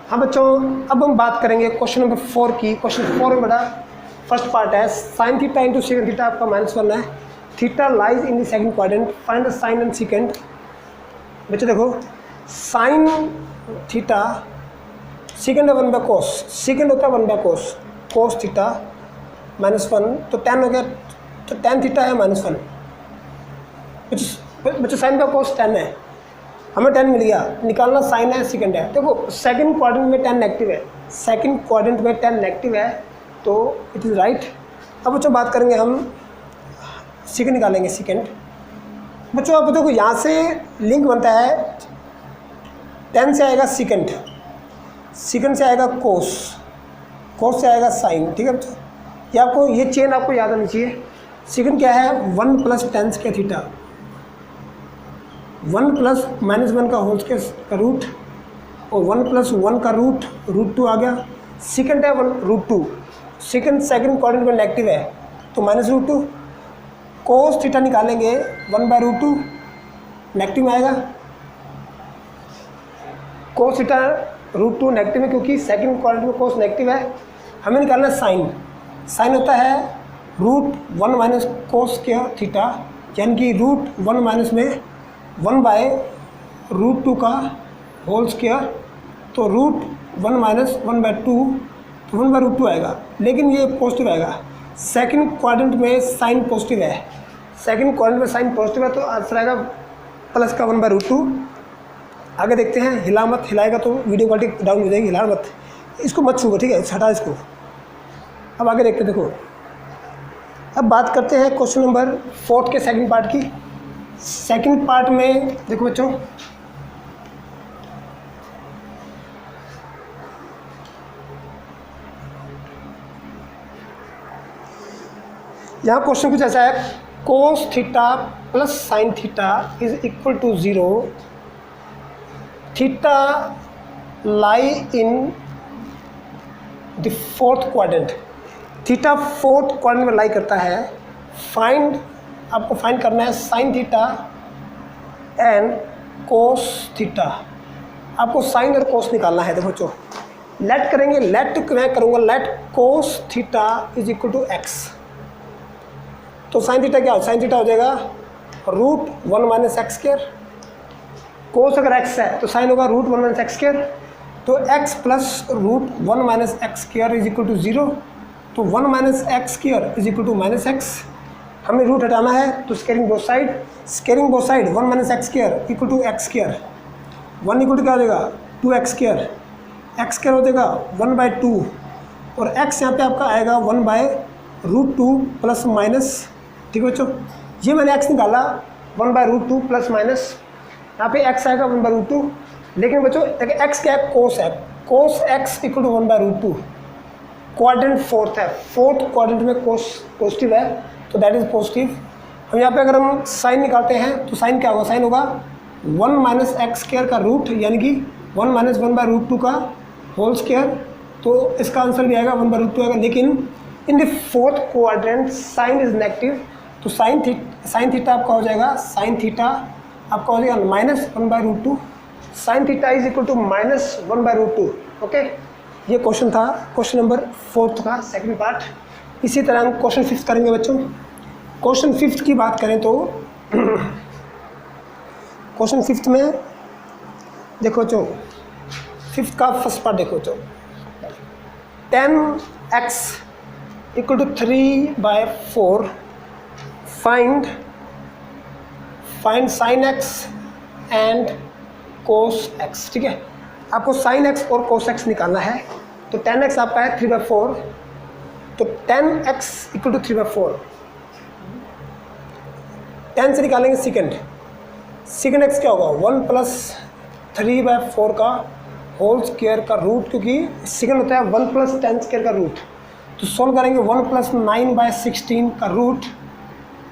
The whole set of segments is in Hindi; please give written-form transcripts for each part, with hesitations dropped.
हाँ बच्चों, अब हम बात करेंगे क्वेश्चन नंबर 4 की। क्वेश्चन 4 में बड़ा फर्स्ट पार्ट है sine theta into secant theta आपका -1 है। Theta lies in the second quadrant, find the sine and secant. बच्चों देखो, साइन थीटा सेकंड है 1/cos, सेकंड होता है 1/cos, cos थीटा -1 तो tan हो गया, तो tan थीटा है -1। बच्चों साइन का cos 10 है, हमें 10 मिल गया, निकालना साइन है सेकंड है। देखो सेकंड क्वाड्रेंट में 10 नेगेटिव है, सेकंड क्वाड्रेंट में 10 नेगेटिव है तो इट इज़ राइट। अब बच्चों बात करेंगे हम सेकंड निकालेंगे सेकंड। बच्चों अब देखो यहाँ से लिंक बनता है, 10 से आएगा सेकंड, सेकंड से आएगा कोस, कोस से आएगा साइन। ठीक है बच्चों, ये आपको ये चेन आपको याद आनी चाहिए। सेकंड क्या है 1 + tan स्क्वायर थीटा, 1 + -1 का होल स्क्वायर का रूट और 1 + 1 का रूट √2 आ गया। सेकंड है √2, सेकंड क्वाड्रेंट में नेगेटिव है तो -√2। कोस थीटा निकालेंगे 1/√2, नेगेटिव में आएगा। कोस थीटा √2 नेगेटिव है क्योंकि सेकंड क्वाड्रेंट में कोस नेगेटिव है। हमें निकालना साइन, साइन होता है √1 - cos स्क्वायर थीटा, यानी कि √1 में 1/√2 का होल स्क्वायर, तो √1 - 1/2 तो 1/√2 आएगा, लेकिन ये पॉजिटिव आएगा। सेकंड क्वाड्रेंट में साइन पॉजिटिव है, सेकंड क्वाड्रेंट में साइन पॉजिटिव है तो आंसर आएगा प्लस का 1/√2। आगे देखते हैं, हिला मत, हिलाएगा तो वीडियो क्वालिटी डाउन हो जाएगी, हिला मत, इसको मत छूओ, ठीक है, हटा इसको। अब आगे देखते हैं, देखो अब बात करते हैं क्वेश्चन नंबर 4 के सेकंड पार्ट की। सेकंड पार्ट में देखो बच्चों, यहाँ क्वेश्चन कुछ ऐसा है, cos theta + sin theta = 0, theta lie in the fourth quadrant, theta fourth quadrant में लाई करता है। फाइंड, आपको फाइंड करना है sine theta and cos theta, आपको साइन और कोस निकालना है। देखो बच्चों, लेट करेंगे, लेट मैं करूँगा लेट कोस थीटा = x, तो साइन थीटा क्या हो, साइन थीटा हो जाएगा √1 - x²। कोस अगर x है तो साइन होगा √1 - x², तो x + √1 - x² = 0, तो 1 - x² = -x। हमें रूट हटाना है तो squaring both side, squaring both side 1 - x² = x², 1 = क्या हो जाएगा 2x², x² हो जाएगा 1/2 और x यहाँ पे आपका आएगा 1/√2 प्लस माइनस। ठीक है बच्चों, ये मैंने x निकाला 1/√2 प्लस माइनस, यहाँ पे x आएगा 1/√2, लेकिन बच्चों देखिए x क्या है, कोस है, कोस x = 1/√2। क्वाड्रेंट फोर्थ है, फोर्थ क्वाड्रेंट में कोस पॉजिटिव है तो दैट इज़ पॉजिटिव। हम यहाँ पे अगर हम साइन निकालते हैं तो साइन क्या होगा, साइन होगा 1 - x² का रूट, यानी कि 1 - 1/√2 का होल स्क्वायर, तो इसका आंसर भी आएगा 1/√2 आएगा। लेकिन in the fourth quadrant sine is negative, तो साइन थीटा आपका हो जाएगा, साइन थीटा आपका हो जाएगा -1/√2, साइन थीटा = -1/√2। ओके, ये क्वेश्चन था, क्वेश्चन नंबर 4 का सेकंड पार्ट। इसी तरह हम क्वेश्चन 5 करेंगे बच्चों। क्वेश्चन 5 की बात करें तो क्वेश्चन 5 में देखो बच्चों, 5 का फर्स्ट पार्ट देखो बच्चों, 10x = 3/4, find sin x and cos x। ठीक है, आपको sin x और cos x निकालना है, तो 10x आपका है 3/4, तो 10x = 3/4, 10 से निकालेंगे सेकंड, सेकंड x क्या होगा 1 + 3/4 का होल स्क्वायर का रूट, क्योंकि सेकंड होता है 1 + tan² का रूट, तो सॉल्व करेंगे 1 + 9/16 का रूट,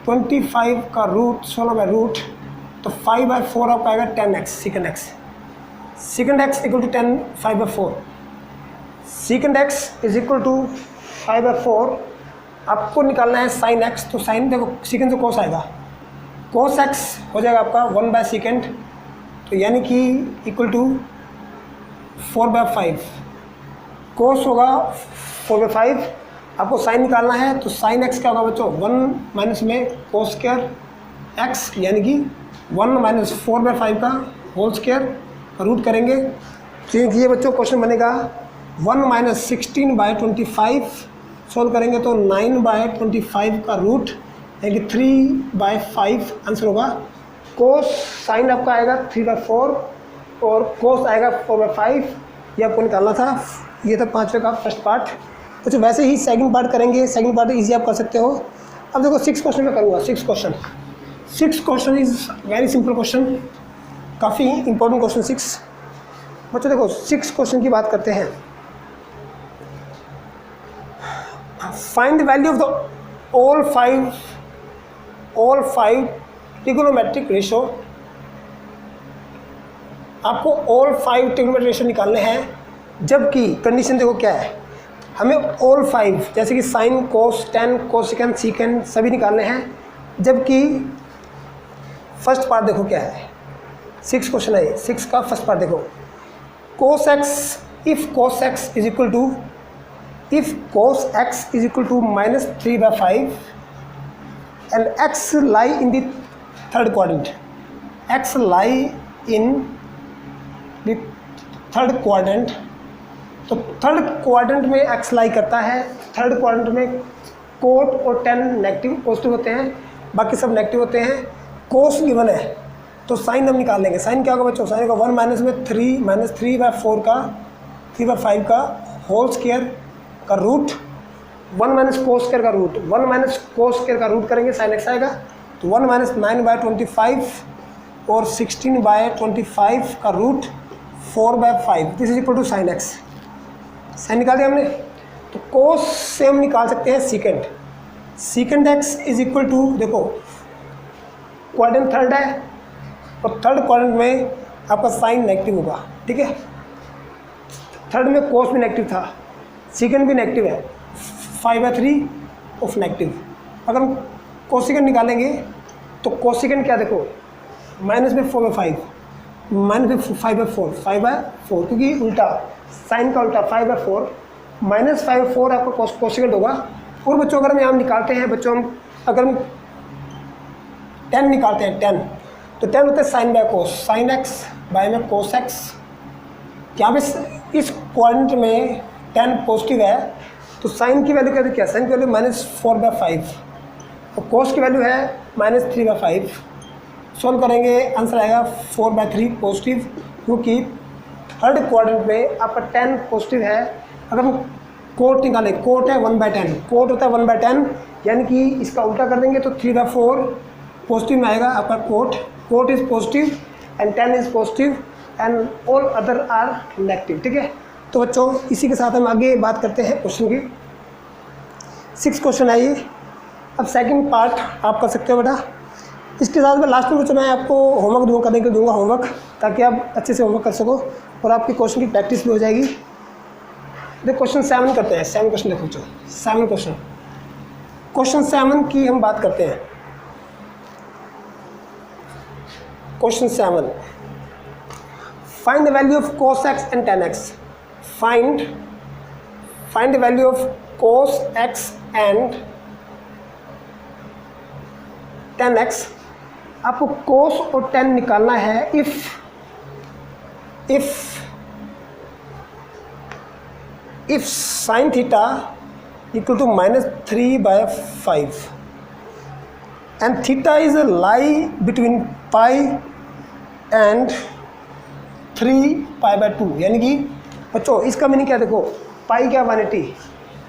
25 का रूट, 16/रूट, तो 5/4 आपका आएगा 10x, second x, second x = 10 5/4, second x = 5/4। आपको निकालना है साइन x, तो साइन देखो सेकंड से कोस आएगा, कोस x हो जाएगा आपका 1/sec, तो यानी कि इक्वल टू 4/5, कोस होगा 4/5। आपको साइन निकालना है तो साइन एक्स क्या होगा बच्चों, 1 माइनस में कोस स्क्वायर एक्स, यानी कि 1 माइनस 4/5 का होल स्क्वायर रूट करेंगे। तो ये बच्चों क्वेश्चन बनेगा 1 माइनस 16/25, सोल्व करेंगे तो 9/25 का रूट, यानी कि 3/5 आंसर होगा। कोस साइन आपका आएगा 3/4 और कोस आएगा 4/5, ये आपको निकालना था। ये था 5वें का फर्स्ट पार्ट। तो वैसे ही सेकंड पार्ट करेंगे, सेकंड पार्ट इजी आप कर सकते हो। अब देखो 6 क्वेश्चन में करूँगा। 6 question is very simple question, काफ़ी इंपॉर्टेंट क्वेश्चन 6। बच्चों देखो 6 क्वेश्चन की बात करते हैं। Find the value of the all five trigonometric ratio. आपको ऑल 5 ट्रिगोनोमेट्रिक रेशो निकालने हैं, जबकि कंडीशन देखो क्या है, हमें ऑल 5 जैसे कि साइन, कोस, टेन, कोसेकेंड, सीकेंड सभी निकालने हैं। जबकि फर्स्ट पार्ट देखो क्या है, 6 क्वेश्चन है, 6 का फर्स्ट पार्ट देखो। cos x, if cos x is equal to minus 3/5 and x lie in the third quadrant, x lie in the third quadrant, तो थर्ड क्वाड्रेंट में x लाई करता है। थर्ड क्वाड्रेंट में कोट और टेन नेगेटिव पॉजिटिव होते हैं, बाकी सब नेगेटिव होते हैं। कोस गिवन है तो साइन हम निकाल लेंगे। साइन क्या होगा बच्चों, साइन का 1 माइनस में 3 माइनस 3/4 का 3/5 का होल स्क्वायर का रूट, 1 माइनस कोस स्क्वायर का रूट, 1 माइनस कोस स्क्वायर का रूट करेंगे, साइन एक्स आएगा। तो 1 माइनस 9/25 और 16/25 का root 4/5, this is equal to sine x. Sine निकाल दिया हमने। तो कोस से हम निकाल सकते हैं secant. Secant x is equal to, देखो क्वाड्रेंट थर्ड है और थर्ड क्वाड्रेंट में आपका साइन नेगेटिव होगा, ठीक है। थर्ड में कोस भी नेगेटिव था, सीकेंड भी नेगेटिव है, 5/3 ऑफ नेगेटिव। अगर हम कोसिकेंड निकालेंगे तो कोसिकेंड क्या देखो, माइनस में 4/5, माइनस में 5/4, 5/4 क्योंकि उल्टा साइन का उल्टा 5/4 माइनस 5/4 आपका कोसिकेंड होगा। और बच्चों अगर हम यहाँ निकालते हैं बच्चों, हम अगर हम 10 निकालते हैं 10, तो 10 होता है sine by cos, sine x by में कोस एक्स। यहाँ पे इस क्वाड्रेंट में 10 पॉजिटिव है तो साइन की वैल्यू क्या है, साइन की वैल्यू -4/5 और कोस की वैल्यू है -3/5। सॉल्व करेंगे आंसर आएगा 4/3 पॉजिटिव, क्योंकि थर्ड क्वाड्रेंट में आपका 10 पॉजिटिव है। अगर हम कोट निकालें, कोट है 1/10, कोट होता है 1/10, यानी कि इसका उल्टा कर देंगे तो 3/4 पॉजिटिव में आएगा आपका cot. Cot is positive and 10 is positive and all other are negative, ठीक है। तो बच्चों इसी के साथ हम आगे बात करते हैं क्वेश्चन की। 6 क्वेश्चन है ये। अब सेकंड पार्ट आप कर सकते हो बेटा। इसके साथ में लास्ट में बच्चों मैं आपको होमवर्क करने के लिए दूंगा होमवर्क, ताकि आप अच्छे से होमवर्क कर सको और आपके क्वेश्चन की प्रैक्टिस भी हो जाएगी। देखो क्वेश्चन 7 करते हैं। 7 क्वेश्चन देखो बच्चों, 7 क्वेश्चन 7 की हम बात करते हैं। Question 7, find the value of cos x and tan x। Find the value of cos x and tan x। आपको cos और tan निकालना है if sin theta equal to -3/5 and theta is a lie between pi and 3π/2, यानी कि बच्चों इसका मीनिंग क्या देखो, पाई क्या 180,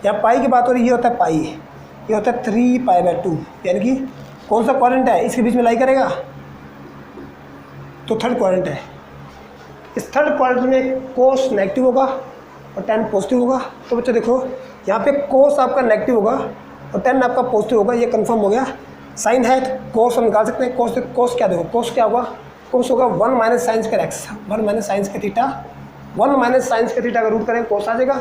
यहाँ पाई की बात हो रही है, ये होता है पाई, ये होता है 3π/2, यानी कि कौन सा क्वाड्रेंट है इसके बीच में लाई करेगा, तो थर्ड क्वाड्रेंट है। इस थर्ड क्वाड्रेंट में कोस नेगेटिव होगा और टेन पॉजिटिव होगा। तो बच्चों देखो यहाँ पे कोस आपका नेगेटिव होगा और टेन आपका पॉजिटिव होगा, ये कंफर्म हो गया। साइन है तो कोस हम निकाल सकते हैं। कोस क्या देखो, कोस क्या होगा, कोस होगा 1 माइनस साइंस का एक्स, 1 माइनस साइंस का थीटा, 1 माइनस साइंस का थीटा का रूट करेंगे कोस आ जाएगा।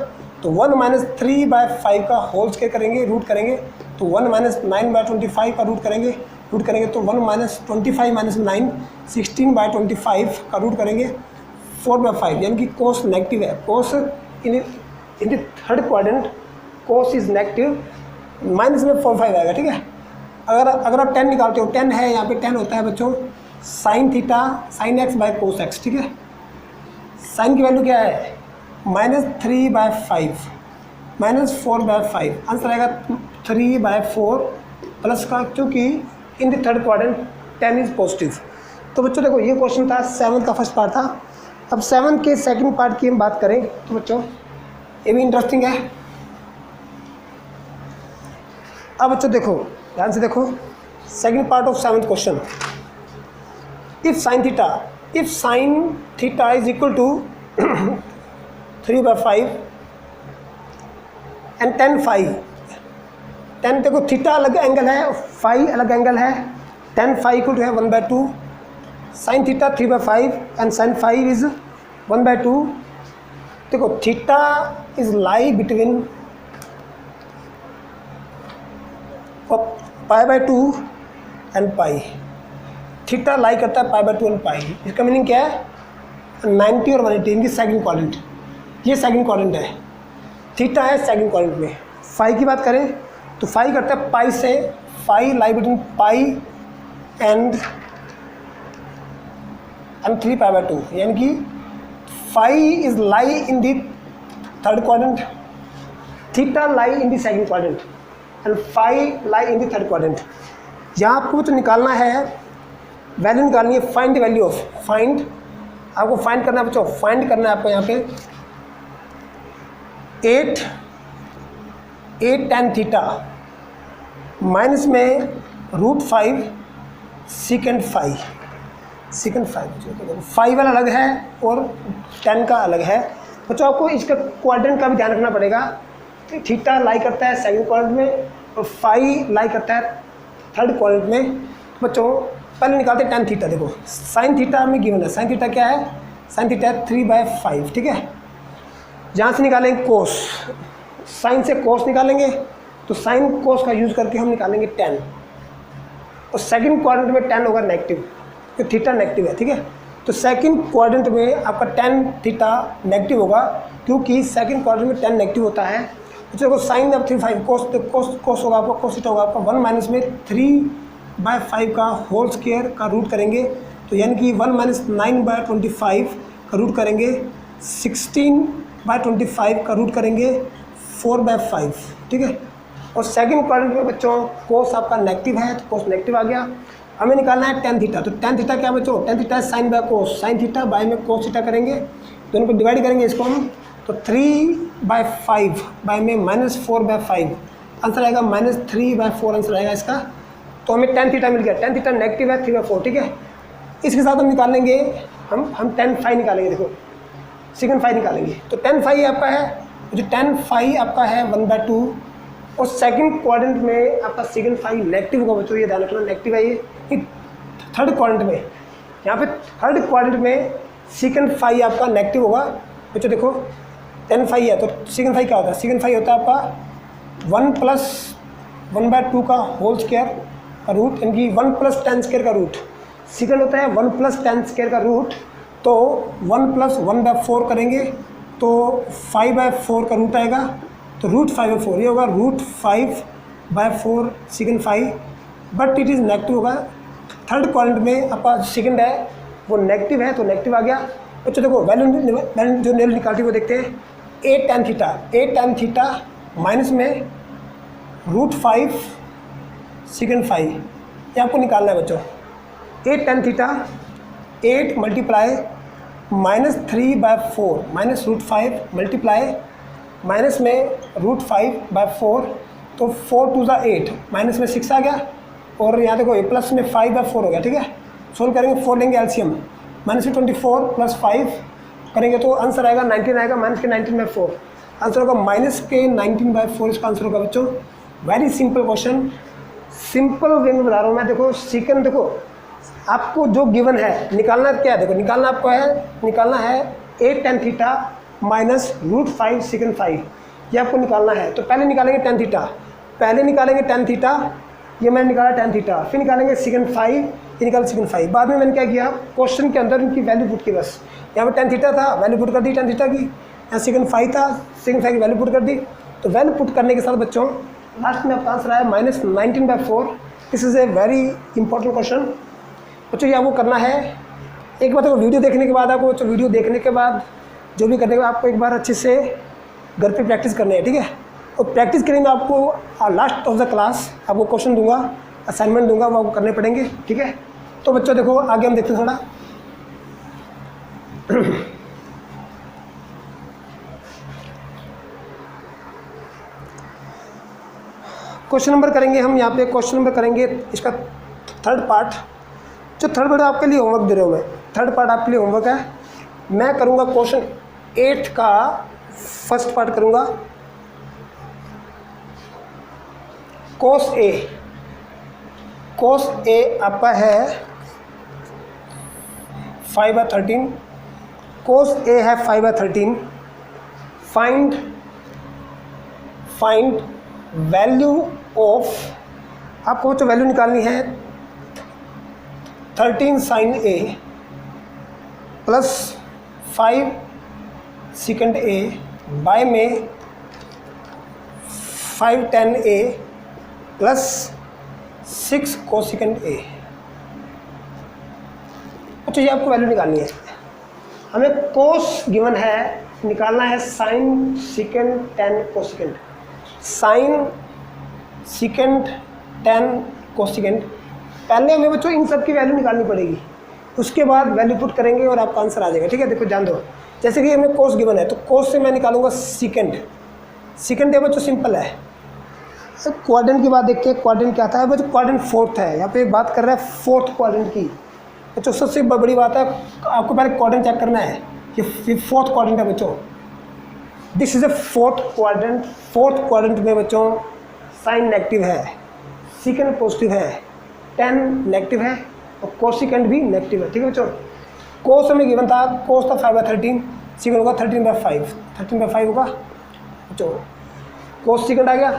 तो 1 माइनस 3/5 का होल स्क्वायर करेंगे, रूट करेंगे तो 1 माइनस 9/25 का रूट करेंगे तो 1 माइनस 25 माइनस 9 16/25 का रूट करेंगे 4/5 यानी कि कोस नेगेटिव है। Cos in the third quadrant cos is negative, minus में 4/5 आएगा, ठीक है। अगर आप 10 निकालते हो, 10 है यहाँ पे, 10 होता है बच्चों sine theta sine x by cos x, ठीक है। साइन की वैल्यू क्या है -3/5 -4/5, आंसर आएगा 3/4 प्लस का, क्योंकि इन the third quadrant 10 is positive. तो बच्चों देखो ये क्वेश्चन था 7 का फर्स्ट पार्ट था। अब 7 के सेकंड पार्ट की हम बात करें तो बच्चों ये भी इंटरेस्टिंग है। अब बच्चों देखो ध्यान से देखो, second part of 7th question, if sine theta is equal to 3/5 and 10 phi, 10 देखो थीटा अलग एंगल है, फाई अलग एंगल है, 10 फाई इक्वल टू है 1/2, sine theta 3/5 and sine 5 is 1/2। देखो theta is lie between π/2 and pi, theta lie करता है π/2 एंड पाई। इसका मीनिंग क्या है 90 और 180 इनकी सेकंड क्वाड्रेंट, ये सेकंड क्वाड्रेंट है, थीटा है सेकंड क्वाड्रेंट में। फाई की बात करें तो फाई करता है पाई से, phi lie between pi and 3π/2 यानी कि phi is lie in the third quadrant, theta lie in the second quadrant and phi lie in the third quadrant. यहाँ आपको तो निकालना है, वैल्यू निकालनी है, find the value of, find आपको फाइंड करना है बच्चों, फाइंड करना है आपको यहाँ पे 8 tan थीटा माइनस में √5 secant 5 5 वाला अलग है और 10 का अलग है। बच्चों आपको इसका क्वाड्रेंट का भी ध्यान रखना पड़ेगा, थीटा लाई करता है सेकंड क्वाड्रेंट में और 5 लाई करता है थर्ड क्वाड्रेंट में। बच्चों पहले निकालते हैं tan थीटा। देखो साइन थीटा में गिवन है, साइन थीटा क्या है, साइन थीटा है 3/5, ठीक है। जहाँ से निकालेंगे कोस, साइन से कोस निकालेंगे तो साइन कोस का यूज़ करके हम निकालेंगे tan, और सेकंड क्वाड्रेंट में tan होगा नेगेटिव, तो थीटा नेगेटिव है, ठीक है। तो सेकंड क्वाड्रेंट में आपका tan थीटा नेगेटिव होगा, क्योंकि सेकंड क्वाड्रेंट में tan नेगेटिव होता है। तो देखो साइन ऑफ 3/5 कोस होगा आपका, कोस थीटा होगा आपका 1 माइनस में 3/5 का होल स्क्वायर का रूट करेंगे, तो यानी कि 1 माइनस 9/25 का रूट करेंगे, 16/25 का रूट करेंगे 4/5, ठीक है। और सेकंड क्वाड्रेंट में बच्चों कोस आपका नेगेटिव है, तो कोस नेगेटिव आ गया। हमें निकालना है tan थीटा, तो tan थीटा क्या बच्चों, tan थीटा है sine by cos, sine theta by में कोस थीटा करेंगे, दोनों को डिवाइड करेंगे इसको हम, तो 3/5 बाय में -4/5, आंसर आएगा -3/4 आंसर आएगा इसका। तो हमें tan थीटा मिल गया, tan थीटा नेगेटिव है 3/4, ठीक है। इसके साथ हम निकालेंगे, हम tan फाई निकालेंगे, देखो secant फाई निकालेंगे, तो tan फाई आपका है, जो tan फाई आपका है 1/2, और सेकंड क्वाड्रेंट में आपका secant फाई नेगेटिव होगा बच्चों, ये ध्यान रखना नेगेटिव है ये थर्ड क्वाड्रेंट में, यहाँ पे थर्ड क्वाड्रेंट में secant फाई आपका नेगेटिव होगा बच्चों। देखो tan फाई है तो secant फाई क्या होता है, secant फाई होता है आपका 1 + 1/2 का होल स्क्वायर का रूट, यानी कि 1 + tan स्क्वायर का रूट, secant होता है 1 + tan स्क्वायर का रूट, तो 1 + 1/4 करेंगे तो 5/4 का रूट आएगा, तो √5/4 ये होगा √5/4 secant phi, but it is negative होगा। थर्ड क्वाड्रेंट में आपका secant है वो नेगेटिव है, तो नेगेटिव आ गया। बच्चों देखो वैल्यू जो वैल्यू निकालती है वो देखते हैं, 8 tan थीटा माइनस में √5 secant फाई, ये आपको निकालना है बच्चों। 8 tan theta 8 multiply -3/4 -√5 multiply minus में √5/4, तो 4 × 2 = 8, माइनस में 6 आ गया, और यहाँ देखो प्लस में 5/4 हो गया, ठीक है। सोल्व करेंगे, 4 लेंगे एलसीएम, माइनस में 24 + 5 करेंगे तो आंसर आएगा 19 आएगा, माइनस के 19/4 आंसर होगा, माइनस के 19/4 इसका आंसर होगा बच्चों। Very simple question, simple way में बता रहा हूँ मैं। देखो secant, देखो आपको जो गिवन है निकालना क्या है, देखो निकालना आपको है, निकालना है 8 tan theta minus √5 secant phi, ये आपको निकालना है। तो पहले निकालेंगे tan थीटा, पहले निकालेंगे tan थीटा, ये मैंने निकाला tan थीटा, फिर निकालेंगे secant फाई, ये निकाल secant फाई। बाद में मैंने क्या किया, क्वेश्चन के अंदर इनकी वैल्यू पुट की, बस यहाँ पे tan थीटा था, वैल्यू पुट कर दी tan थीटा की, यहाँ सेकंड फाई था, सेकंड फाई की वैल्यू पुट कर दी। तो वैल्यू पुट करने के साथ बच्चों लास्ट में आपका आंसर आया -19/4। This is a very important question बच्चों। ये आपको करना है, एक बार तो वीडियो देखने के बाद आपको बच्चों, वीडियो देखने के बाद जो भी करने के बाद आपको एक बार अच्छे से घर पे प्रैक्टिस करनी है, ठीक है। और प्रैक्टिस करने में आपको लास्ट ऑफ द क्लास आपको क्वेश्चन दूंगा, असाइनमेंट दूंगा, वो आपको करने पड़ेंगे, ठीक है। तो बच्चों देखो आगे हम देखते हैं थोड़ा। क्वेश्चन नंबर करेंगे हम यहाँ पे, क्वेश्चन नंबर करेंगे इसका थर्ड पार्ट। जो थर्ड पार्ट आपके लिए होमवर्क दे रहा हूँ मैं, थर्ड पार्ट आपके लिए होमवर्क है। मैं करूँगा क्वेश्चन 8 का फर्स्ट पार्ट करूँगा, कोस ए आपका है 5/13, कोस ए है 5/13। फाइंड वैल्यू ऑफ, आपको जो वैल्यू निकालनी है 13 sin A plus 5 secant A by में 5 tan A plus 6 cosecant A। अच्छा ये आपको वैल्यू निकालनी है। हमें कोस गिवन है, निकालना है sine secant tan cosecant, sine secant tan cosecant. पहले हमें बच्चों इन सब की वैल्यू निकालनी पड़ेगी, उसके बाद वैल्यू पुट करेंगे और आपका आंसर आ जाएगा, ठीक है। देखो जान दो, जैसे कि हमें कोस गिवन है तो कोस से मैं निकालूंगा सेकेंड। सेकेंड है बच्चों सिंपल है। क्वाड्रेंट की बात देखते हैं, क्वाड्रेंट क्या था है बच्चों, क्वाड्रेंट फोर्थ है। यहाँ पे बात कर रहा है फोर्थ क्वाड्रेंट की बच्चों। सबसे बड़ी बात है आपको पहले क्वाड्रेंट चेक करना है, ये फोर्थ क्वाड्रेंट है बच्चों। This is A fourth quadrant. Fourth quadrant में बच्चों साइन नेगेटिव है, सेकेंड पॉजिटिव है, tan नेगेटिव है और कोसेकेंट भी नेगेटिव है, ठीक है बच्चों। कोस हमें गिवन था, कोस था 5/13, सेकेंड होगा 13/5, 13/5 होगा बच्चों। कोस सेकेंड आ गया।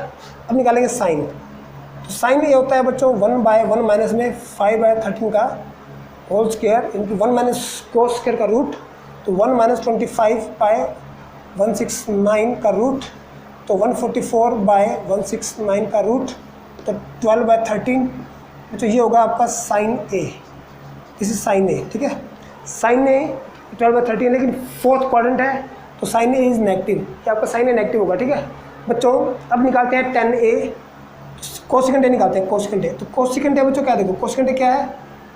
अब निकालेंगे साइन। तो साइन ये होता है बच्चों 1/1 माइनस में 5/13 का whole square into 1 minus cos square का रूट, तो 1 माइनस 25/169 का रूट, तो 144/169 का रूट, तो 12/13 तो ये होगा आपका sine A. This is sine A, ठीक है। साइन ए 12/13, लेकिन फोर्थ क्वाड्रेंट है तो साइन ए इज नेगेटिव, ये आपका साइन ए नेगेटिव होगा, ठीक है बच्चों। अब निकालते हैं tan ए, कोसेकेंट ए निकालते हैं, कोसेकेंट ए। तो कोसेकेंट ए बच्चों क्या देखो, कोसेकेंट ए क्या है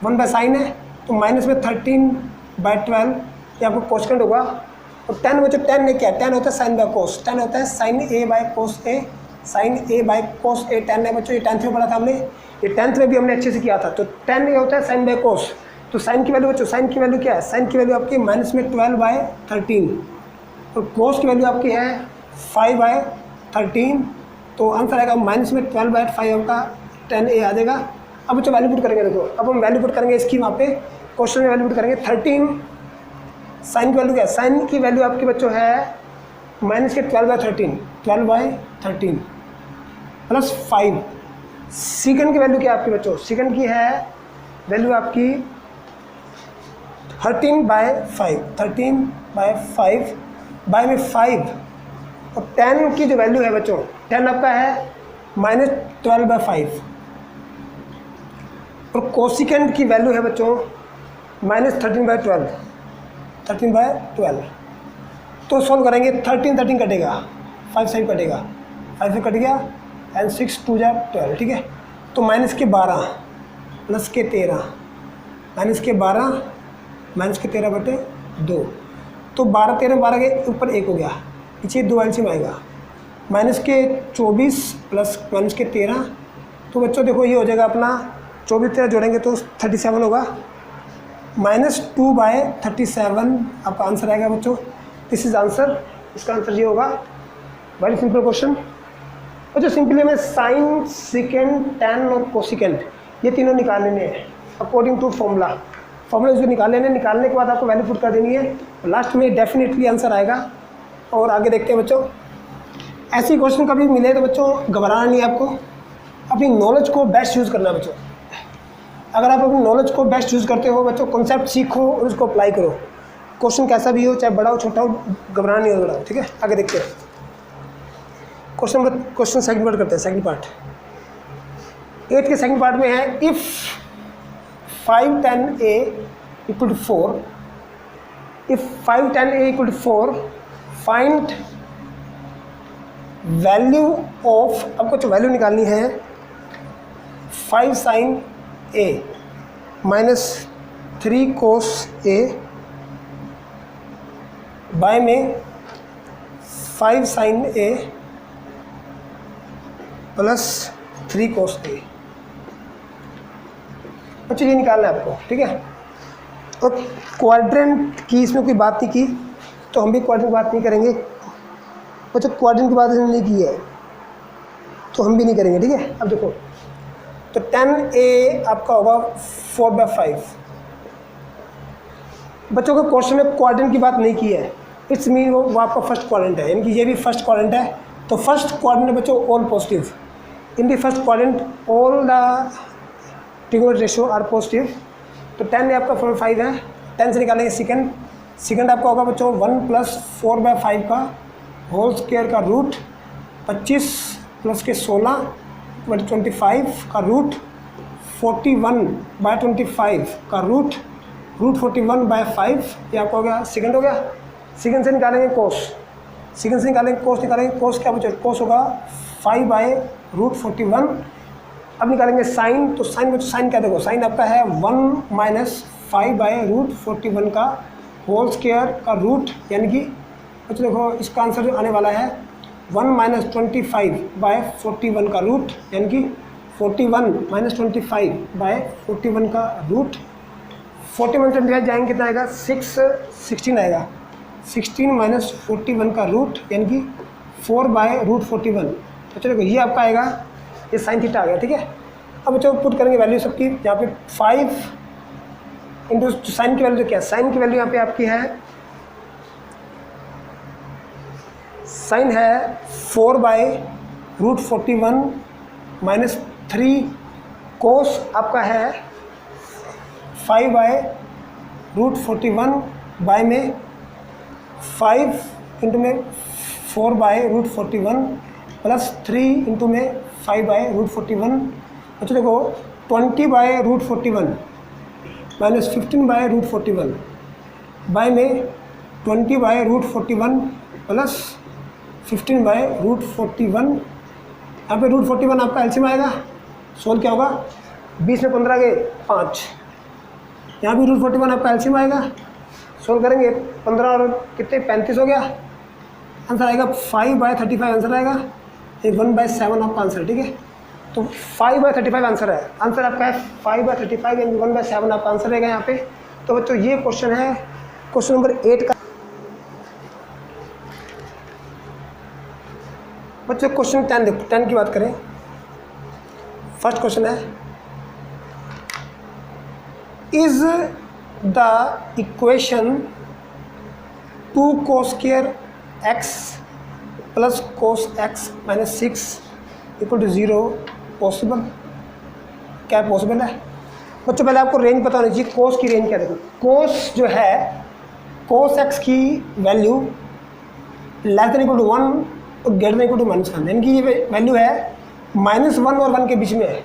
1/sin है, तो माइनस में 13/12 ये आपको कोसेकेंट होगा। और tan बच्चों, tan ने क्या, tan होता है साइन बाय कोस, tan होता है sine A by cos A, sine A by cos A. tan है बच्चों, ये 10th में पढ़ा था हमने, ये 10th में भी हमने अच्छे से किया था। तो tan ये होता है साइन बाय कोस। तो साइन की वैल्यू बच्चों, साइन की वैल्यू क्या है, साइन की वैल्यू आपकी माइनस में 12/13 और कोस की वैल्यू आपकी है 5/13। तो आंसर आएगा माइनस में 12/5 आपका tan ए आ जाएगा। अब बच्चों वैल्यू पुट करेंगे, देखो अब हम वैल्यू पुट करेंगे इसकी, वहाँ पे क्वेश्चन में वैल्यू पुट करेंगे 13। साइन की वैल्यू क्या है, साइन की वैल्यू आपकी बच्चों है माइनस के 12/13, 12/13 प्लस 5। सेकेंड की वैल्यू क्या है आपकी बच्चों, सेकेंड की है वैल्यू आपकी 13/5, 13/5 बाय में 5। और tan की जो वैल्यू है बच्चों, tan आपका है माइनस 12/5 और कोसेकेंट की वैल्यू है बच्चों माइनस 13/12, 13/12। तो सॉल्व करेंगे, 13 कटेगा, 5 साइड कटेगा, 5 से कट गया एंड 6 2 जा 12, ठीक है। तो माइनस के 12 प्लस के 13, माइनस के 12 माइनस के 13/2, तो 12 13 12 के ऊपर 1 हो गया, पीछे 2 एलसीएम आएगा, माइनस के 24 प्लस माइनस के 13। तो बच्चों देखो ये हो जाएगा अपना 24 13 जोड़ेंगे तो 37 होगा, -2/37 आपका आंसर आएगा बच्चों। दिस इज आंसर, इसका आंसर ये होगा। वेरी सिंपल क्वेश्चन बच्चों। सिंपली हमें साइन सेकेंड tan और कोसेकेंट ये तीनों निकाल लेने हैं अकॉर्डिंग टू फॉर्मूला जो निकाल लेने। निकालने के बाद आपको वैल्यू पुट कर देनी है, लास्ट में डेफिनेटली आंसर आएगा। और आगे देखते हैं बच्चों, ऐसी क्वेश्चन कभी मिले तो बच्चों घबराना नहीं है आपको, अपनी नॉलेज को बेस्ट यूज़ करना है बच्चों। अगर आप अपनी नॉलेज को बेस्ट यूज़ करते हो बच्चों, कॉन्सेप्ट सीखो और उसको अप्लाई करो, क्वेश्चन कैसा भी हो, चाहे बड़ा हो छोटा हो, घबराना नहीं होगा, ठीक है। आगे देखते हैं क्वेश्चन सेकंड पार्ट करते हैं। सेकंड पार्ट 8 के सेकंड पार्ट में है, if 5 10a equal to 4, if 5 10a equal to 4 find value of, आपको जो वैल्यू निकालनी है 5 sin a minus 3 cos a by में 5 sin a plus 3 cos a। अच्छा ये निकालना है आपको, ठीक है। और क्वाड्रेंट की इसमें कोई बात नहीं की, तो हम भी क्वाड्रेंट की बात नहीं करेंगे। अच्छा क्वाड्रेंट की बात इसने नहीं की है तो हम भी नहीं करेंगे, ठीक है। अब देखो तो 10a आपका होगा 4/5। बच्चों के क्वेश्चन में क्वाड्रेंट की बात नहीं की है, इट्स मीन वो आपका फर्स्ट क्वाड्रेंट है, यानी कि ये भी फर्स्ट क्वाड्रेंट है। तो फर्स्ट क्वाड्रेंट बच्चों all positive, in the first quadrant all the trigonometric ratio are positive. तो 10 आपका 4/5 है, 10 से निकालेंगे सेकंड आपका होगा बच्चों 1 + 4/5 का होल स्क्वायर का रूट 25 प्लस के 16 25 का रूट 41/25 का रूट 41/5, ये आपका हो गया सेकंड हो गया। सेकंड से निकालेंगे कोस, निकालेंगे कोस क्या बच्चों, कोस होगा 5/√41। अब निकालेंगे साइन, तो साइन क्या देखो, साइन आपका है 1 - 5/√41 का होल स्क्वायर का रूट, यानी कि बच्चों देखो इसका आंसर जो आने वाला है 1 - 25/41 का रूट, यानी कि 41 - 25/41 का रूट। 41 से 25 जाएंगे कितना आएगा, 16 आएगा। 16 - 41 का रूट, यानी कि 4/√41। तो चलो ये आपका आएगा, ये साइन थीटा आ गया, ठीक है। अब बच्चों पुट करेंगे वैल्यू सबकी, यहाँ पे 5 इंटू साइन की वैल्यू, क्या साइन की वैल्यू यहाँ पे आपकी है, साइन है 4/√41 माइनस 3 कोस आपका है 5/√41 बाय में 5 इंटू में 4/√41 प्लस 3 इंटू में 5/√41। अच्छा देखो 20/√41 माइनस 15/√41 बाय में 20/√41 प्लस 15/√41। यहाँ पे √41 आपका एलसीएम आएगा, सोल्व क्या होगा, 20 में 15 गए 5। यहाँ भी √41 आपका एलसीएम आएगा, सोल्व करेंगे 15 और कितने 35 हो गया, आंसर आएगा 5/35 आंसर आएगा, 1/7 आपका आंसर, ठीक है। तो 5/35 आंसर है, आंसर आपका है 5/35 यानी 1/7 आपका आंसर रहेगा यहाँ पे। तो बच्चों ये क्वेश्चन है क्वेश्चन नंबर 8 का। बच्चों क्वेश्चन 10 देखो, 10 की बात करें, फर्स्ट क्वेश्चन है, is the equation 2 cos square x plus cos x minus 6 equal to 0 possible, क्या पॉसिबल है। बच्चों पहले आपको रेंज पता होनी चाहिए, कोस की रेंज क्या देखो, कोस जो है कोस x की value less than equal to 1 और ग्रेटर देन इक्वल टू -1, यानी कि ये वैल्यू है -1 और 1 के बीच में है,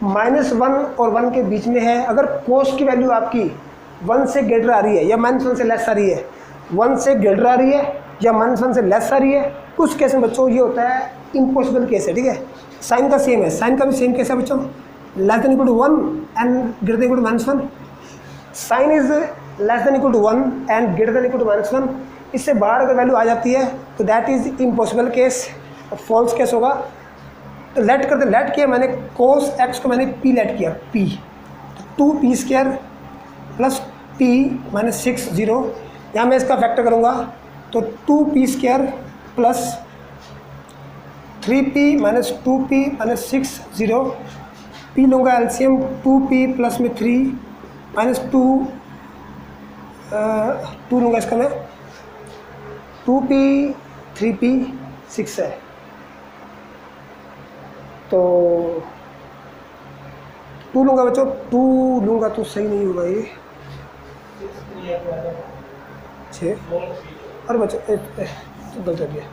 -1 और 1 के बीच में है। अगर कोस की वैल्यू आपकी 1 से ग्रेटर आ रही है या -1 से लेस आ रही है, 1 से ग्रेटर आ रही है या -1 से लेस आ रही है, उस केस में बच्चों ये होता है इम्पॉसिबल केस है, ठीक है। साइन का सेम है, साइन का भी सेम केस है बच्चों, less than equal to 1 and greater than equal to -1। Sine is less than equal to 1 and greater than equal to -1। इससे बाहर अगर वैल्यू आ जाती है तो that is impossible case, false case होगा। तो लेट करते, लेट किया मैंने कोस x को मैंने p लेट किया, p, तो 2p² प्लस p माइनस 6 0, यहाँ मैं इसका फैक्टर करूँगा तो 2p² plus 3p minus 2p minus 6 0, p लूँगा एलसीएम 2p प्लस में 3 माइनस 2 लूँगा इसका मैं, 2p 3p 6 है, तो 2 लूँगा बच्चों, 2 लूँगा तो सही नहीं होगा ये, 6 और बच्चों गलत हो गया,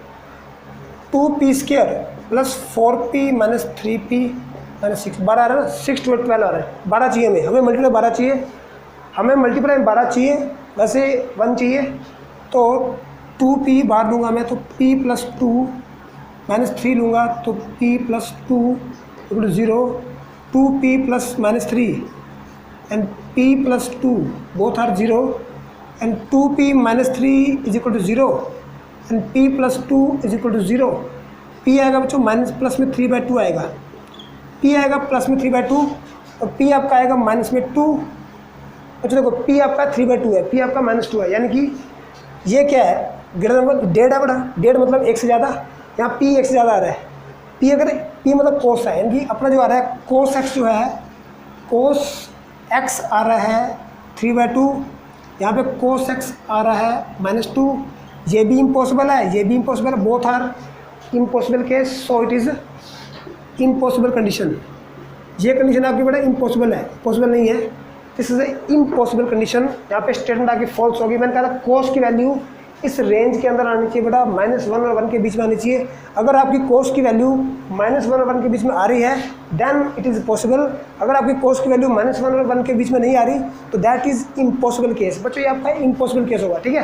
2p² plus 4p minus 3p minus 6, 12 आ रहा है ना, 6 to 12 आ रहा है, 12 चाहिए हमें मल्टीप्लाई 12 चाहिए, हमें मल्टीप्लाई 12 चाहिए, वैसे 1 चाहिए, तो 2p बाहर लूँगा मैं तो p प्लस 2 माइनस 3 लूँगा तो p plus 2 equal to 0, 2p plus minus 3 and p plus 2 both are 0 and 2p minus 3 is equal to 0 and p plus 2 is equal to 0। p आएगा बच्चों माइनस प्लस में 3/2 आएगा, p आएगा प्लस में 3/2 और p आपका आएगा माइनस में 2। अच्छा देखो p आपका 3/2 है, p आपका -2 है, यानी कि ये क्या है, ग्रेटर देन डेढ़ है बड़ा, डेढ़ मतलब 1 से ज़्यादा, यहाँ p 1 से ज़्यादा आ रहा है, p अगर p मतलब कोस है, यानी कि अपना जो आ रहा है कोस x जो है, कोस x आ रहा है 3/2, यहाँ पे कोस x आ रहा है -2, ये भी इम्पॉसिबल है, ये भी इम्पॉसिबल है, both are impossible case, so it is impossible condition. ये कंडीशन आपकी बड़ा इम्पॉसिबल है, पॉसिबल नहीं है, this is a impossible condition. यहाँ पे स्टेटमेंट आके फॉल्स होगी। मैंने कहा था कोस की वैल्यू इस रेंज के अंदर आनी चाहिए बेटा, -1 और 1 के बीच में आनी चाहिए। अगर आपकी कोस की वैल्यू -1 और 1 के बीच में आ रही है देन इट इज़ पॉसिबल। अगर आपकी कोस की वैल्यू -1 और 1 के बीच में नहीं आ रही तो दैट इज़ इम्पॉसिबल केस। बच्चों ये आपका इम्पॉसिबल केस होगा, ठीक है।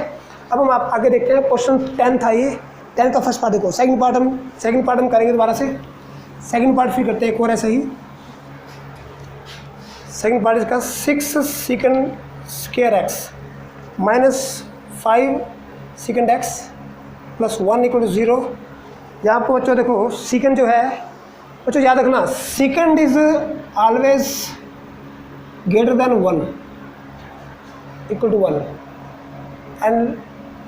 अब हम आप आगे देखते हैं, क्वेश्चन 10 था ये, 10 का फर्स्ट पार्ट देखो, सेकंड पार्ट हम करेंगे दोबारा से, सेकंड पार्ट फिर करते हैं एक और ऐसा ही। सेकंड पार्ट इसका 6 sec² x minus 5 sec x plus 1 equal to 0। यहाँ पर बच्चों देखो सेकंड जो है, बच्चों याद रखना secant is always greater than 1 equal to 1 and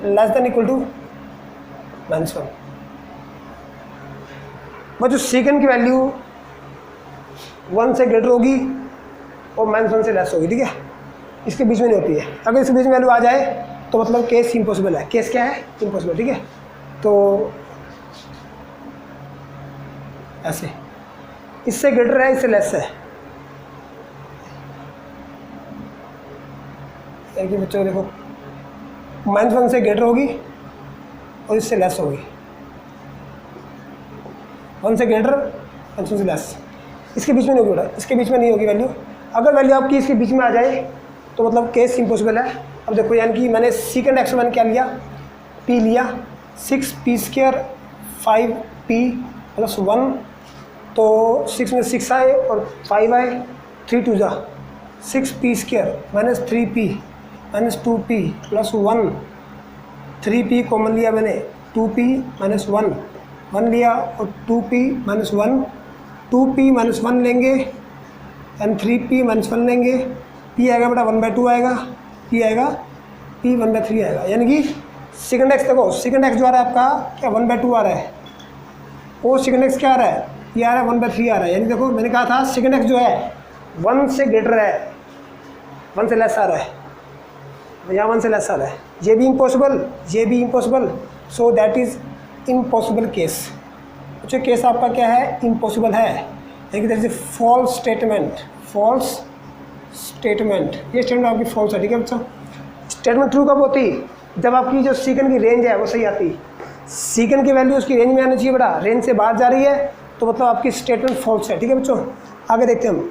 less than equal to -1। बच्चों सेकंड की वैल्यू 1 से ग्रेटर होगी और -1 से लेस होगी, ठीक है, इसके बीच में नहीं होती है। अगर इसके बीच में वैल्यू आ जाए तो मतलब केस इम्पॉसिबल है। केस क्या है? इम्पॉसिबल, ठीक है। तो ऐसे इससे ग्रेटर है, इससे लेस है। एक बच्चों देखो -1 से ग्रेटर होगी और इससे लेस होगी, 1 से ग्रेटर, 1 से लेस, इसके बीच में नहीं होगी बेटा, इसके बीच में नहीं होगी वैल्यू। अगर वैल्यू आपकी इसके बीच में आ जाए तो मतलब केस इम्पॉसिबल है। अब देखो यानी कि मैंने सेकंड एक्स मैंने क्या लिया, p लिया, 6p² 5p प्लस 1, तो 6 में 6 आए और 5 आए, 3 2 जा 6p² minus 3p minus 2p plus 1, 3p common लिया मैंने, 2p माइनस 1, 1 लिया और 2p माइनस 1, 2p माइनस 1 लेंगे एंड 3p माइनस 1 लेंगे, p आएगा बेटा 1/2 आएगा, p आएगा p 1/3 आएगा। यानी कि सेकंड एक्स देखो, सेकंड एक्स जो आ रहा है आपका क्या 1/2 आ रहा है, और सेकंड एक्स क्या आ रहा है, ये आ रहा है 1/3 आ रहा है। यानी देखो मैंने कहा था सेकंड एक्स जो है 1 से ग्रेटर है, 1 से लेस आ रहा है, यहाँ 1 से लेस आ रहा है, ये भी इम्पॉसिबल, ये भी impossible, so that is impossible case. अच्छा केस आपका क्या है, इम्पॉसिबल है, यानी कि that is false statement, false statement, ये स्टेटमेंट आपकी फॉल्स है, ठीक है बच्चों। स्टेटमेंट ट्रू कब होती, जब आपकी जो सेकंड की रेंज है वो सही आती, सेकंड की वैल्यू उसकी रेंज में आनी चाहिए बेटा, रेंज से बाहर जा रही है तो मतलब आपकी स्टेटमेंट फॉल्स है, ठीक है बच्चों। आगे देखते हैं हम।